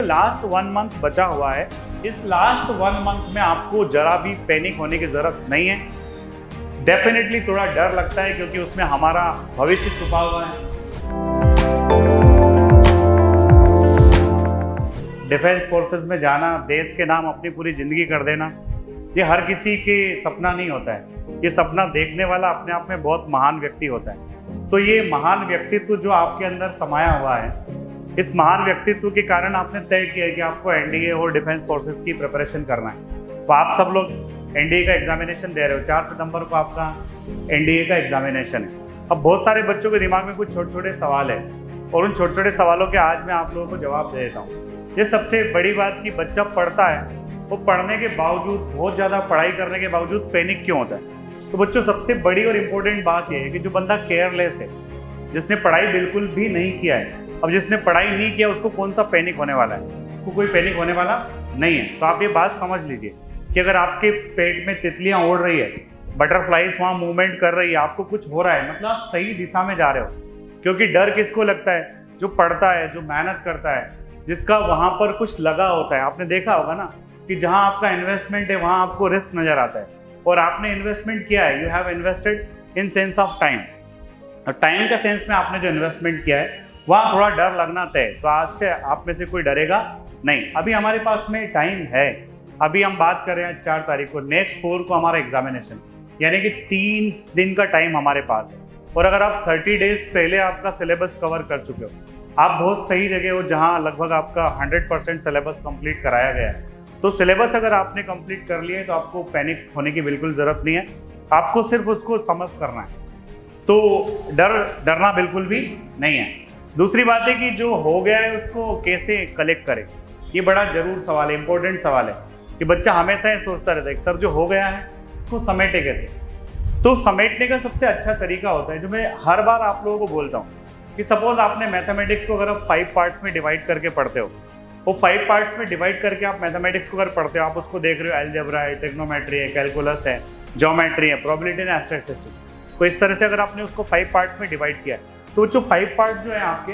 Last 1 month बचा हुआ है, इस लास्ट 1 मंथ में आपको जरा भी पैनिक होने की जरूरत नहीं है। डेफिनेटली थोड़ा डर लगता है क्योंकि उसमें हमारा भविष्य छुपा हुआ है। डिफेंस फोर्सेस में जाना, देश के नाम अपनी पूरी जिंदगी कर देना, ये हर किसी के सपना नहीं होता है। ये सपना देखने वाला अपने आप में बहुत महान व्यक्ति होता है। तो ये महान व्यक्तित्व जो आपके अंदर समाया हुआ है, इस महान व्यक्तित्व के कारण आपने तय किया है कि आपको एनडीए और डिफेंस फोर्सेस की प्रिपरेशन करना है। तो आप सब लोग एनडीए का एग्जामिनेशन दे रहे हो। 4 सितंबर को आपका एनडीए का एग्जामिनेशन है। अब बहुत सारे बच्चों के दिमाग में कुछ छोटे छोटे सवाल है और उन छोटे छोटे सवालों के आज मैं आप लोगों को जवाब दे देता हूँ। ये सबसे बड़ी बात कि बच्चा पढ़ता है, वो पढ़ने के बावजूद, बहुत ज़्यादा पढ़ाई करने के बावजूद पैनिक क्यों होता है। तो बच्चों, सबसे बड़ी और इम्पोर्टेंट बात यह है कि जो बंदा केयरलेस है, जिसने पढ़ाई बिल्कुल भी नहीं किया है, अब जिसने पढ़ाई नहीं किया उसको कौन सा पैनिक होने वाला है? उसको कोई पैनिक होने वाला नहीं है। तो आप ये बात समझ लीजिए कि अगर आपके पेट में तितलियाँ उड़ रही है, बटरफ्लाइज वहाँ मूवमेंट कर रही है, आपको कुछ हो रहा है, मतलब आप सही दिशा में जा रहे हो। क्योंकि डर किसको लगता है? जो पढ़ता है, जो मेहनत करता है, जिसका वहाँ पर कुछ लगा होता है। आपने देखा होगा ना कि जहाँ आपका इन्वेस्टमेंट है वहाँ आपको रिस्क नज़र आता है, और आपने इन्वेस्टमेंट किया है, you have invested in sense of time. और टाइम का सेंस में आपने जो इन्वेस्टमेंट किया है वहाँ थोड़ा डर लगना तय। तो आज से आप में से कोई डरेगा नहीं। अभी हमारे पास में टाइम है। अभी हम बात कर रहे हैं 4 तारीख को, नेक्स्ट 4 को हमारा एग्जामिनेशन, यानी कि 3 दिन का टाइम हमारे पास है। और अगर आप 30 डेज पहले आपका सिलेबस कवर कर चुके हो, आप बहुत सही जगह हो जहाँ लगभग आपका 100% सिलेबस कंप्लीट कराया गया है। तो सिलेबस अगर आपने कंप्लीट कर लिया है तो आपको पैनिक होने की बिल्कुल ज़रूरत नहीं है। आपको सिर्फ उसको समझ करना है। तो डरना बिल्कुल भी नहीं है। दूसरी बात है कि जो हो गया है उसको कैसे कलेक्ट करें, ये बड़ा ज़रूर सवाल है, इंपॉर्टेंट सवाल है कि बच्चा हमेशा ये सोचता रहता है कि सर जो हो गया है उसको समेटे कैसे। तो समेटने का सबसे अच्छा तरीका होता है, जो मैं हर बार आप लोगों को बोलता हूँ, कि सपोज आपने मैथमेटिक्स को अगर आप 5 पार्ट्स में डिवाइड करके पढ़ते हो, वो 5 पार्ट्स में डिवाइड करके आप मैथमेटिक्स को अगर पढ़ते हो, आप उसको देख रहे हो, अलजेब्रा है, ट्रिग्नोमेट्री है, कैलकुलस है, ज्योमेट्री है, प्रोबेबिलिटी एंड स्टैटिस्टिक्स, तो इस तरह से अगर आपने उसको 5 पार्ट्स में डिवाइड किया है, तो जो 5 पार्ट जो है आपके,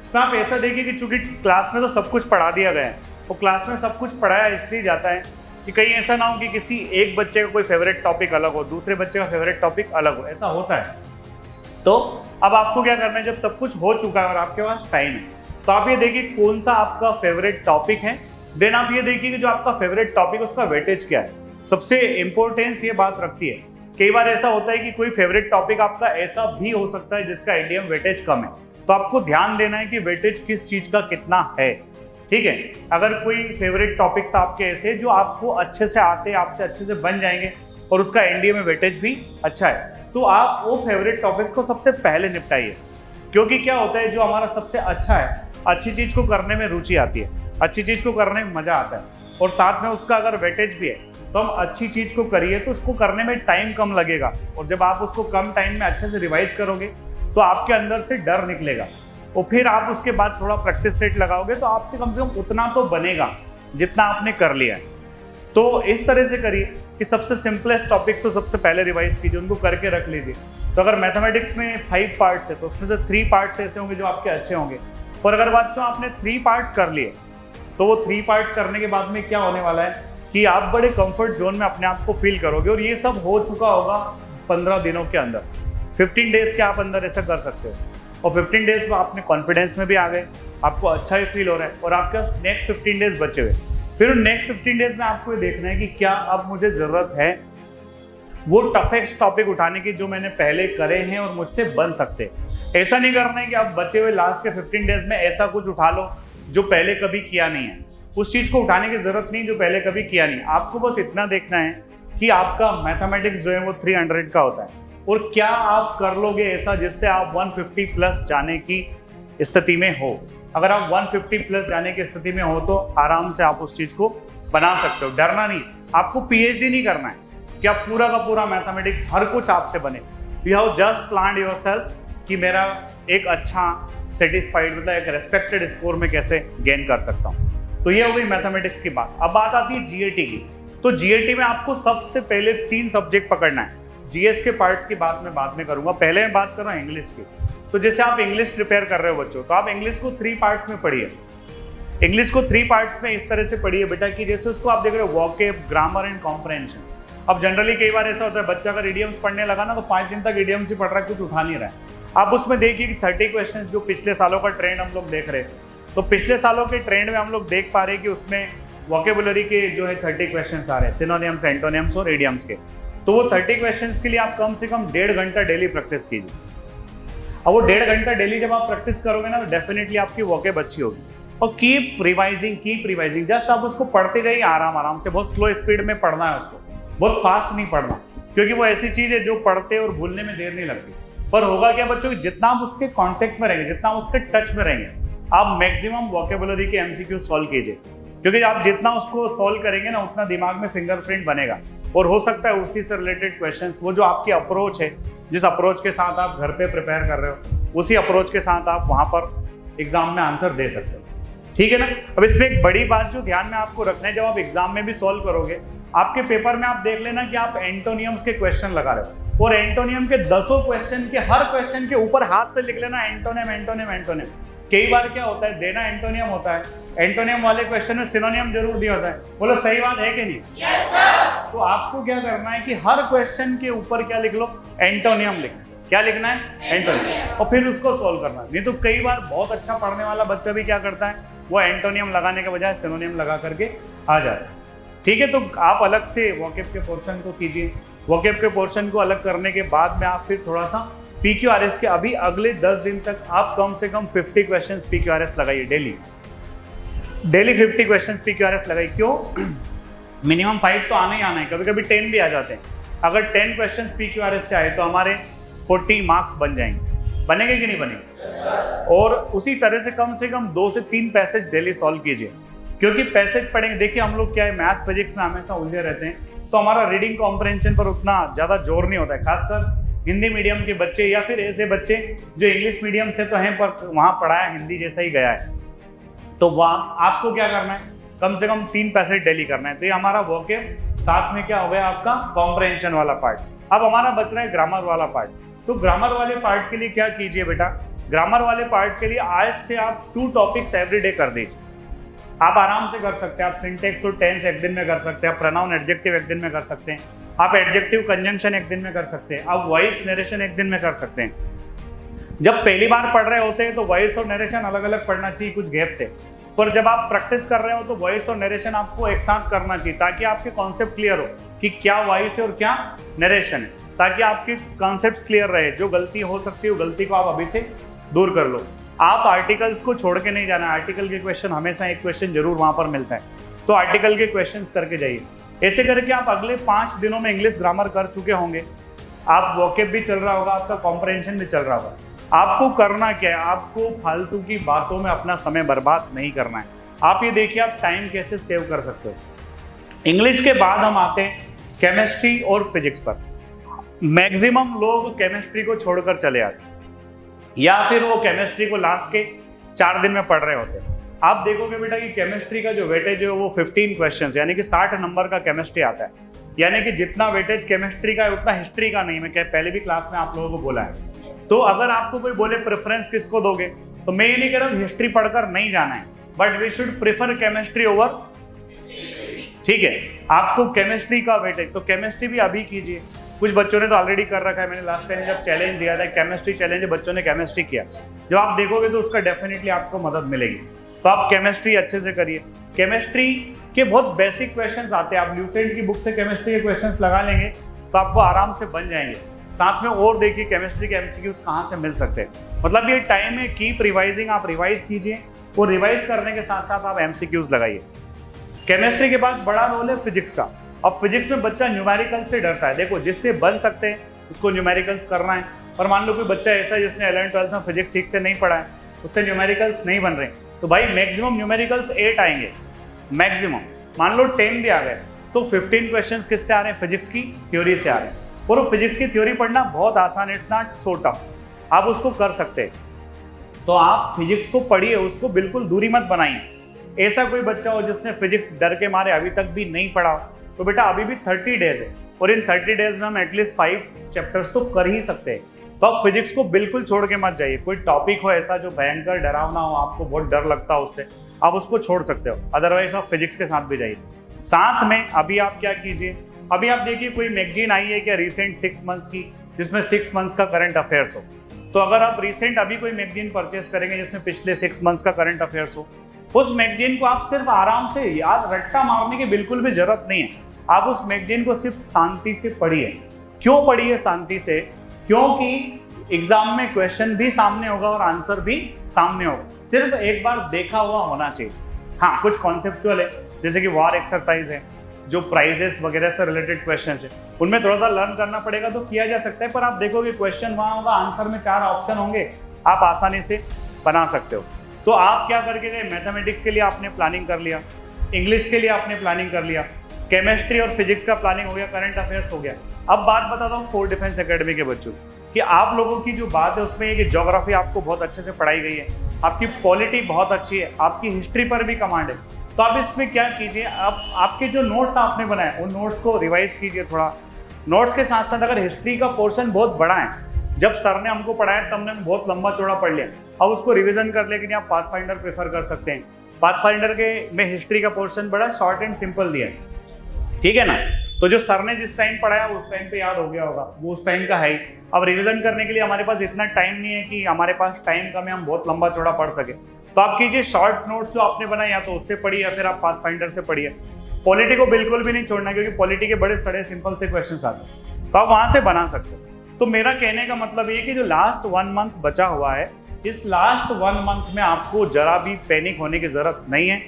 उसमें आप ऐसा देखिए कि चूंकि क्लास में तो सब कुछ पढ़ा दिया गया है, वो क्लास में सब कुछ पढ़ाया इसलिए जाता है कि कहीं ऐसा ना हो कि किसी एक बच्चे का कोई फेवरेट टॉपिक अलग हो, दूसरे बच्चे का फेवरेट टॉपिक अलग हो, ऐसा होता है। तो अब आपको क्या करना है, जब सब कुछ हो चुका है और आपके पास टाइम है, तो आप ये देखिए कौन सा आपका फेवरेट टॉपिक है। देन आप ये देखिए कि जो आपका फेवरेट टॉपिक है उसका वेटेज क्या है। सबसे इंपॉर्टेंस ये बात रखती है, कई बार ऐसा होता है कि कोई फेवरेट टॉपिक आपका ऐसा भी हो सकता है जिसका इंडिया में वेटेज कम है। तो आपको ध्यान देना है कि वेटेज किस चीज़ का कितना है, ठीक है। अगर कोई फेवरेट टॉपिक्स आपके ऐसे जो आपको अच्छे से आते हैं, आपसे अच्छे से बन जाएंगे और उसका एनडीए में वेटेज भी अच्छा है, तो आप वो फेवरेट टॉपिक्स को सबसे पहले निपटाइए। क्योंकि क्या होता है, जो हमारा सबसे अच्छा है, अच्छी चीज़ को करने में रुचि आती है, अच्छी चीज़ को करने में मज़ा आता है, और साथ में उसका अगर वेटेज भी है, तो हम अच्छी चीज़ को करिए तो उसको करने में टाइम कम लगेगा। और जब आप उसको कम टाइम में अच्छे से रिवाइज करोगे तो आपके अंदर से डर निकलेगा, और फिर आप उसके बाद थोड़ा प्रैक्टिस सेट लगाओगे तो आपसे कम से कम उतना तो बनेगा जितना आपने कर लिया है। तो इस तरह से करिए कि सबसे सिंपलेस्ट टॉपिक्स को सबसे पहले रिवाइज कीजिए, उनको करके रख लीजिए। तो अगर मैथमेटिक्स में 5 पार्ट्स है तो उसमें से 3 पार्ट्स ऐसे होंगे जो आपके अच्छे होंगे। और अगर बच्चों आपने 3 पार्ट्स कर लिए, तो वो 3 पार्ट्स करने के बाद में क्या होने वाला है कि आप बड़े कंफर्ट जोन में अपने आप को फील करोगे। और ये सब हो चुका होगा 15 दिनों के अंदर, 15 डेज के आप अंदर ऐसा कर सकते हो। और 15 डेज में आपने कॉन्फिडेंस में भी आ गए, आपको अच्छा ही फील हो रहा है, और आपके पास नेक्स्ट 15 डेज बचे हुए। फिर नेक्स्ट 15 डेज में आपको ये देखना है कि क्या अब मुझे ज़रूरत है वो टफेस्ट टॉपिक उठाने की जो मैंने पहले करे हैं और मुझसे बन सकते। ऐसा नहीं करना है कि आप बचे हुए लास्ट के 15 डेज में ऐसा कुछ उठा लो जो पहले कभी किया नहीं है। उस चीज़ को उठाने की ज़रूरत नहीं जो पहले कभी किया नहीं। आपको बस इतना देखना है कि आपका मैथमेटिक्स जो है वो 300 का होता है, और क्या आप कर लोगे ऐसा जिससे आप 150 प्लस जाने की स्थिति में हो। अगर आप 150 प्लस जाने की स्थिति में हो तो आराम से आप उस चीज़ को बना सकते हो। डरना नहीं, आपको पीएचडी नहीं करना है कि आप पूरा का पूरा मैथमेटिक्स हर कुछ आपसे बने। You have just planned yourself कि मेरा एक अच्छा सेटिस्फाइड, मतलब एक रेस्पेक्टेड स्कोर में कैसे गेन कर सकता हूँ। तो ये हो गई मैथमेटिक्स की बात। अब बात आती है जीएटी की। तो जीएटी में आपको सबसे पहले 3 सब्जेक्ट पकड़ना है। जीएस के पार्ट्स की बात मैं बाद में करूँगा, पहले मैं बात कर रहा हूँ इंग्लिश की। तो जैसे आप इंग्लिश प्रिपेयर कर रहे हो बच्चों, तो आप इंग्लिश को 3 पार्ट्स में पढ़िए। इंग्लिश को 3 पार्ट्स में इस तरह से पढ़िए बेटा कि जैसे उसको आप देख रहे हो वोकैब, ग्रामर एंड कॉम्प्रहेंशन। अब जनरली कई बार ऐसा होता है बच्चा अगर इडियम्स पढ़ने लगा ना तो 5 दिन तक इडियम्स ही पढ़ रहा है, कुछ उठा नहीं रहा है। आप उसमें देखिए कि 30 क्वेश्चंस जो पिछले सालों का ट्रेंड हम लोग देख रहे हैं, तो पिछले सालों के ट्रेंड में हम लोग देख पा रहे हैं कि उसमें वोकेबुलरी के जो है 30 क्वेश्चंस आ रहे हैं, सिनोनिम्स, एंटोनिम्स और इडियम्स के। तो वो 30 क्वेश्चंस के लिए आप कम से कम 1.5 घंटा डेली प्रैक्टिस कीजिए। अब वो 1.5 घंटा डेली जब आप प्रैक्टिस करोगे ना तो डेफिनेटली आपकी वोकेब अच्छी होगी। और कीप रिवाइजिंग, जस्ट आप उसको पढ़ते जाइए आराम आराम से, बहुत स्लो स्पीड में पढ़ना है उसको, बहुत फास्ट नहीं पढ़ना, क्योंकि वो ऐसी चीज़ है जो पढ़ते और भूलने में देर नहीं लगती। पर होगा क्या बच्चों कि जितना आप उसके कांटेक्ट में रहेंगे, जितना आप उसके टच में रहेंगे, आप मैक्सिमम वोकेबुलरी के एमसीक्यू सॉल्व कीजिए, क्योंकि आप जितना उसको सॉल्व करेंगे ना उतना दिमाग में फिंगरप्रिंट बनेगा। और हो सकता है उसी से रिलेटेड क्वेश्चंस, वो जो आपकी अप्रोच है, जिस अप्रोच के साथ आप घर पे प्रिपेयर कर रहे हो, उसी अप्रोच के साथ आप वहाँ पर एग्जाम में आंसर दे सकते हो। ठीक है ना। अब इसमें एक बड़ी बात जो ध्यान में आपको रखना है, जब आप एग्जाम में भी सॉल्व करोगे, आपके पेपर में आप देख लेना कि आप एंटोनियम्स के क्वेश्चन लगा रहे हो, और एंटोनियम के 10 क्वेश्चन के हर क्वेश्चन के ऊपर हाथ से लिख लेना एंटोनियम एंटोनियम एंटोनियम। कई बार क्या होता है, देना एंटोनियम होता है, एंटोनियम वाले क्वेश्चन में सिनोनियम जरूर दिया होता है। बोलो सही बात है कि नहीं? Yes sir. तो आपको क्या करना है कि हर क्वेश्चन के ऊपर क्या लिख लो, एंटोनियम लिखना है। क्या लिखना है? एंटोनियम, और फिर उसको सॉल्व करना है। नहीं तो कई बार बहुत अच्छा पढ़ने वाला बच्चा भी क्या करता है, वो एंटोनियम लगाने के बजाय सिनोनियम लगा करके आ जाता है। ठीक है, तो आप अलग से वोकैब के पोर्शन को कीजिए। वोकैब के पोर्शन को अलग करने के बाद में आप फिर थोड़ा सा PQRS के अभी अगले 10 दिन तक आप कम से कम 50 क्वेश्चन PQRS लगाइए डेली 50 क्वेश्चन PQRS लगाइए। क्यों? मिनिमम 5 तो आना ही आना है, कभी कभी 10 भी आ जाते हैं। अगर 10 क्वेश्चन PQRS से आए तो हमारे 40 मार्क्स बन जाएंगे। बनेंगे कि नहीं बनेंगे? और उसी तरह से कम 2 से 3 पैसेज डेली सॉल्व कीजिए, क्योंकि पैसेज पढ़ेंगे। देखिए हम लोग क्या है, मैथ्स फिजिक्स में हमेशा उलझे रहते हैं, तो हमारा रीडिंग कॉम्प्रहेंशन पर उतना ज़्यादा जोर नहीं होता है। खासकर हिंदी मीडियम के बच्चे या फिर ऐसे बच्चे जो इंग्लिश मीडियम से तो हैं पर वहाँ पढ़ाया हिंदी जैसा ही गया है, तो वहाँ आपको क्या करना है, कम से कम 3 पैसेज डेली करना है। तो ये हमारा वोकैब, साथ में क्या हो गया आपका कॉम्प्रहेंशन वाला पार्ट। अब हमारा बच रहा है ग्रामर वाला पार्ट। तो ग्रामर वाले पार्ट के लिए क्या कीजिए बेटा, ग्रामर वाले पार्ट के लिए आज से आप 2 टॉपिक्स एवरीडे कर दीजिए। आप आराम से कर सकते हैं। आप सिंटेक्स और टेंस एक दिन में कर सकते हैं, आप प्रोनाउन एडजेक्टिव एक दिन में कर सकते हैं, आप एडजेक्टिव कंजंक्शन एक दिन में कर सकते हैं, आप वॉइस नरेशन एक दिन में कर सकते हैं। जब पहली बार पढ़ रहे होते हैं तो वॉइस और नरेशन अलग अलग पढ़ना चाहिए कुछ गैप से, पर जब आप प्रैक्टिस कर रहे हो तो वॉइस और नरेशन आपको एक साथ करना चाहिए, ताकि आपके कॉन्सेप्ट क्लियर हो कि क्या वॉइस है और क्या नरेशन है, ताकि आपके कॉन्सेप्ट्स क्लियर रहे। जो गलती हो सकती है वो गलती को आप अभी से दूर कर लो। आप आर्टिकल्स को छोड़ के नहीं जाना, आर्टिकल के क्वेश्चन हमेशा एक क्वेश्चन जरूर वहाँ पर मिलता है, तो आर्टिकल के क्वेश्चंस करके जाइए। ऐसे करके आप अगले 5 दिनों में इंग्लिश ग्रामर कर चुके होंगे। आप वोकैब भी चल रहा होगा, आपका कॉम्प्रहेंशन भी चल रहा होगा। आपको करना क्या है, आपको फालतू की बातों में अपना समय बर्बाद नहीं करना है। आप ये देखिए आप टाइम कैसे सेव कर सकते हो। इंग्लिश के बाद हम आते हैं केमिस्ट्री और फिजिक्स पर। मैक्सिमम लोग केमिस्ट्री को छोड़कर चले आते हैं, या फिर वो केमिस्ट्री को लास्ट के 4 दिन में पढ़ रहे होते हैं। आप देखोगे बेटा कि केमिस्ट्री का जो वेटेज है वो 15 क्वेश्चंस यानी कि 60 नंबर का केमिस्ट्री आता है, यानी कि जितना वेटेज केमिस्ट्री का है उतना हिस्ट्री का नहीं। मैं क्या पहले भी क्लास में आप लोगों को बोला है। तो अगर आपको कोई बोले प्रेफरेंस किसको दोगे, तो मैं ये नहीं कह रहा हूँ हिस्ट्री पढ़कर नहीं जाना है, but we should prefer chemistry over. ठीक है, आपको केमिस्ट्री का वेटेज, तो केमिस्ट्री भी अभी कीजिए। कुछ बच्चों ने तो ऑलरेडी कर रखा है। मैंने लास्ट टाइम जब चैलेंज दिया था केमिस्ट्री चैलेंज, बच्चों ने केमिस्ट्री किया, जब आप देखोगे तो उसका डेफिनेटली आपको मदद मिलेगी। तो आप केमिस्ट्री अच्छे से करिए। केमिस्ट्री के बहुत बेसिक क्वेश्चंस आते हैं, आप ल्यूसेंट की बुक से केमिस्ट्री के क्वेश्चंस लगा लेंगे तो आपको आराम से बन जाएंगे। साथ में और देखिए केमिस्ट्री के एमसीक्यूज कहाँ से मिल सकते हैं। मतलब ये टाइम है, कीप रिवाइजिंग, आप रिवाइज कीजिए और रिवाइज करने के साथ साथ आप एमसीक्यूज लगाइए। केमिस्ट्री के बाद बड़ा रोल है फिजिक्स का। अब फिजिक्स में बच्चा न्यूमेरिकल से डरता है। देखो जिससे बन सकते हैं उसको न्यूमेरिकल्स करना है, और मान लो कोई बच्चा ऐसा है जिसने 11th-12th में फिजिक्स ठीक से नहीं पढ़ा है, उससे न्यूमेरिकल्स नहीं बन रहे, तो भाई मैक्सिमम न्यूमेरिकल्स 8 आएंगे मैक्सिमम। मान लो 10 भी आ गए तो 15 क्वेश्चंस किससे आ रहे हैं, फिजिक्स की थ्योरी से आ रहे हैं। और वो फिजिक्स की थ्योरी पढ़ना बहुत आसान, इट्स नॉट सो टफ, आप उसको कर सकते हैं। तो आप फिजिक्स को पढ़िए, उसको बिल्कुल दूरी मत बनाइए। ऐसा कोई बच्चा हो जिसने फिजिक्स डर के मारे अभी तक भी नहीं पढ़ा, तो बेटा अभी भी 30 डेज है, और इन 30 डेज में हम एटलीस्ट 5 चैप्टर्स तो कर ही सकते हैं। तो आप फिजिक्स को बिल्कुल छोड़ के मत जाइए। कोई टॉपिक हो ऐसा जो भयंकर डरावना हो, आपको बहुत डर लगता हो उससे, आप उसको छोड़ सकते हो, अदरवाइज आप फिजिक्स के साथ भी जाइए। साथ में अभी आप क्या कीजिए, अभी आप देखिए कोई मैगजीन आई है क्या रिसेंट 6 मंथ्स की, जिसमें 6 मंथ्स का करंट अफेयर्स हो। तो अगर आप रिसेंट अभी कोई मैगजीन परचेस करेंगे जिसमें पिछले 6 मंथ्स का करंट अफेयर्स हो, उस मैगजीन को आप सिर्फ आराम से याद रट्टा मारने की बिल्कुल भी जरूरत नहीं है। आप उस मैगजीन को सिर्फ शांति से पढ़िए। क्यों पढ़िए शांति से? क्योंकि एग्जाम में क्वेश्चन भी सामने होगा और आंसर भी सामने होगा, सिर्फ एक बार देखा हुआ होना चाहिए। हाँ, कुछ कॉन्सेप्चुअल है, जैसे कि वार एक्सरसाइज है, जो प्राइजेस वगैरह से रिलेटेड क्वेश्चन है, उनमें थोड़ा सा लर्न करना पड़ेगा तो किया जा सकता है। पर आप देखोगे क्वेश्चन वहाँ होगा, आंसर में 4 ऑप्शन होंगे, आप आसानी से बना सकते हो। तो आप क्या करके गए, मैथमेटिक्स के लिए आपने प्लानिंग कर लिया, इंग्लिश के लिए आपने प्लानिंग कर लिया, केमिस्ट्री और फिजिक्स का प्लानिंग हो गया, करंट अफेयर्स हो गया। अब बात बताता हूँ फोर्ट डिफेंस एकेडमी के बच्चों कि आप लोगों की जो बात है उसमें ये कि ज्योग्राफी आपको बहुत अच्छे से पढ़ाई गई है, आपकी पॉलिटी बहुत अच्छी है, आपकी हिस्ट्री पर भी कमांड है। तो आप इसमें क्या कीजिए, आप आपके जो नोट्स आपने बनाए उन नोट्स को रिवाइज कीजिए थोड़ा। नोट्स के साथ साथ अगर हिस्ट्री का पोर्शन बहुत बड़ा है, जब सर ने हमको पढ़ाया तब हमने बहुत लंबा चौड़ा पढ़ लिया, अब उसको रिवीजन कर ले कि नहीं, आप पाथफाइंडर प्रेफर कर सकते हैं। पाथफाइंडर के में हिस्ट्री का पोर्शन बड़ा शॉर्ट एंड सिंपल दिया है, ठीक है ना। तो जो सर ने जिस टाइम पढ़ाया उस टाइम पे याद हो गया होगा, वो उस टाइम का है ही। अब रिवीजन करने के लिए हमारे पास इतना टाइम नहीं है कि हमारे पास टाइम कम है, हम बहुत लंबा चौड़ा पढ़ सके। तो आप कीजिए शॉर्ट नोट्स जो आपने बनाए या तो उससे पढ़िए या फिर आप पाथफाइंडर से पढ़िए। पॉलिटी को बिल्कुल भी नहीं छोड़ना, क्योंकि पॉलिटी के बड़े सड़े सिंपल से क्वेश्चन आते हैं, तो आप वहाँ से बना सकते हो। तो मेरा कहने का मतलब ये कि जो लास्ट 1 मंथ बचा हुआ है, इस लास्ट 1 मंथ में आपको जरा भी पैनिक होने की जरूरत नहीं है।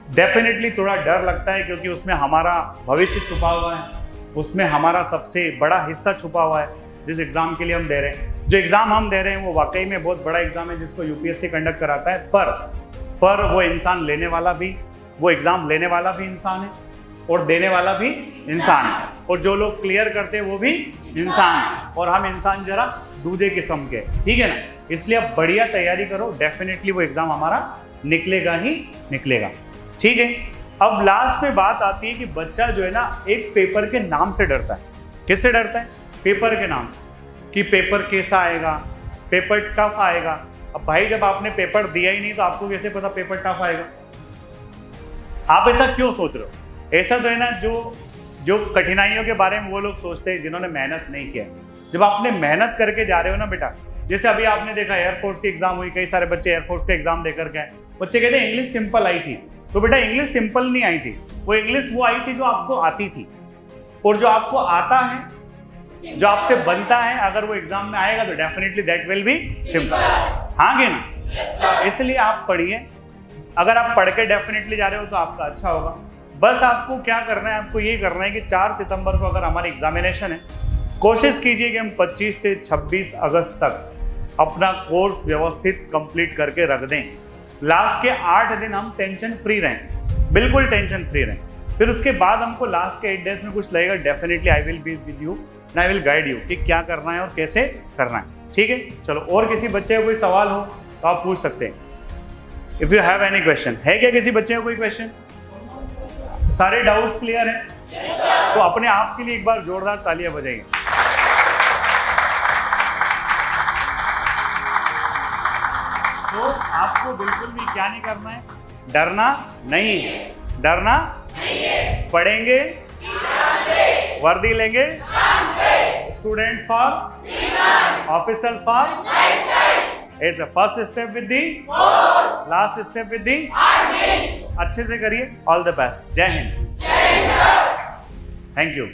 डेफिनेटली थोड़ा डर लगता है क्योंकि उसमें हमारा भविष्य छुपा हुआ है, उसमें हमारा सबसे बड़ा हिस्सा छुपा हुआ है जिस एग्ज़ाम के लिए हम दे रहे हैं। जो एग्ज़ाम हम दे रहे हैं वो वाकई में बहुत बड़ा एग्ज़ाम है जिसको यूपीएससी कंडक्ट कराता है, पर वो इंसान लेने वाला भी, वो एग्ज़ाम लेने वाला भी इंसान है और देने वाला भी इंसान है, और जो लोग क्लियर करते हैं वो भी इंसान है, और हम इंसान जरा दूसरे किस्म के, ठीक है ना। इसलिए आप बढ़िया तैयारी करो, डेफिनेटली वो एग्ज़ाम हमारा निकलेगा ही निकलेगा, ठीक है। अब लास्ट में बात आती है कि बच्चा जो है ना एक पेपर के नाम से डरता है। किससे डरता है? पेपर के नाम से, कि पेपर कैसा आएगा, पेपर टफ आएगा। अब भाई जब आपने पेपर दिया ही नहीं तो आपको कैसे पता पेपर टफ आएगा? आप ऐसा क्यों सोच रहे हो? ऐसा तो है ना, जो कठिनाइयों के बारे में वो लोग सोचते हैं जिन्होंने मेहनत नहीं किया। जब आपने मेहनत करके जा रहे हो ना बेटा, जैसे अभी आपने देखा एयरफोर्स की एग्जाम हुई, कई सारे बच्चे एयरफोर्स का एग्जाम देकर गए, बच्चे कहते हैं इंग्लिश सिंपल आई थी। तो बेटा इंग्लिश सिंपल नहीं आई थी, वो इंग्लिश वो आई थी जो आपको आती थी, और जो आपको आता है, जो आपसे बनता है, अगर वो एग्जाम में आएगा तो definitely that will be simple. हाँ कि ना? इसलिए आप पढ़िए। अगर आप पढ़ के डेफिनेटली जा रहे हो तो आपका अच्छा होगा। बस आपको क्या करना है, आपको ये करना है कि 4 सितंबर को अगर हमारी एग्जामिनेशन है, कोशिश कीजिए कि हम 25 से 26 अगस्त तक अपना कोर्स व्यवस्थित कंप्लीट करके रख दें। लास्ट के 8 दिन हम टेंशन फ्री रहें, बिल्कुल टेंशन फ्री रहें। फिर उसके बाद हमको लास्ट के 8 डेज में कुछ लगेगा, definitely I will be with you and I will guide you कि क्या करना है और कैसे करना है, ठीक है। चलो, और किसी बच्चे का कोई सवाल हो तो आप पूछ सकते हैं। If you have any question, है क्या किसी बच्चे का कोई क्वेश्चन? सारे डाउट्स क्लियर हैं? तो अपने आप के लिए एक बार जोरदार तालियां बजाइए। तो आपको बिल्कुल भी क्या नहीं करना है, डरना नहीं है, डरना नहीं है। पढ़ेंगे, वर्दी लेंगे, students for, officers for, is a first step with the, last step with the. अच्छे से करिए। All the best. जय हिंद। Thank you.